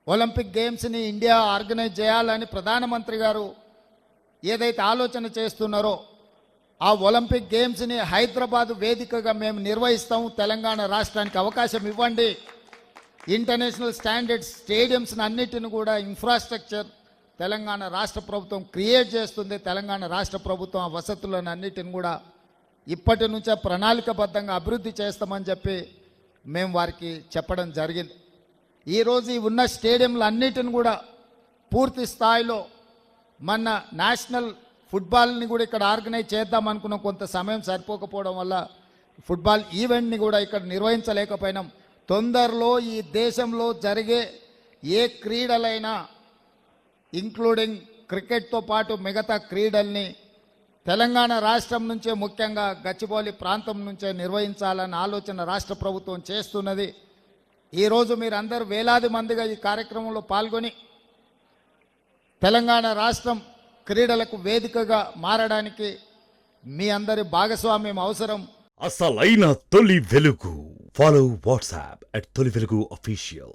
Olympic గేమ్స్ని India organise చేయాలని ప్రధానమంత్రి గారు ఏదైతే ఆలోచన చేస్తున్నారో ఆ ఒలింపిక్ గేమ్స్ని హైదరాబాద్ వేదికగా మేము నిర్వహిస్తాము. తెలంగాణ రాష్ట్రానికి అవకాశం ఇవ్వండి. ఇంటర్నేషనల్ స్టాండర్డ్స్ స్టేడియంస్ని అన్నిటిని కూడా ఇన్ఫ్రాస్ట్రక్చర్ తెలంగాణ రాష్ట్ర ప్రభుత్వం క్రియేట్ చేస్తుంది. తెలంగాణ రాష్ట్ర ప్రభుత్వం ఆ వసతులను అన్నిటిని కూడా ఇప్పటి నుంచే ప్రణాళికబద్ధంగా అభివృద్ధి చేస్తామని చెప్పి మేము వారికి చెప్పడం జరిగింది. ఈరోజు ఈ ఉన్న స్టేడియంలు అన్నిటిని కూడా పూర్తి స్థాయిలో మన నేషనల్ ఫుట్బాల్ని కూడా ఇక్కడ ఆర్గనైజ్ చేద్దాం అనుకున్నాం. కొంత సమయం సరిపోకపోవడం వల్ల ఫుట్బాల్ ఈవెంట్ని కూడా ఇక్కడ నిర్వహించలేకపోయినాం. తొందరలో ఈ దేశంలో జరిగే ఏ క్రీడలైనా ఇంక్లూడింగ్ క్రికెట్తో పాటు మిగతా క్రీడల్ని తెలంగాణ రాష్ట్రం నుంచే, ముఖ్యంగా గచ్చిబౌలి ప్రాంతం నుంచే నిర్వహించాలన్న ఆలోచన రాష్ట్ర ప్రభుత్వం చేస్తున్నది. ఈరోజు మీరందరూ వేలాది మందిగా ఈ కార్యక్రమంలో పాల్గొని తెలంగాణ రాష్ట్రం క్రీడలకు వేదికగా మారడానికి మీ అందరి భాగస్వామ్యం అవసరం. అసలైన తొలి వెలుగు. ఫాలో వాట్సాప్ @తొలి వెలుగు official.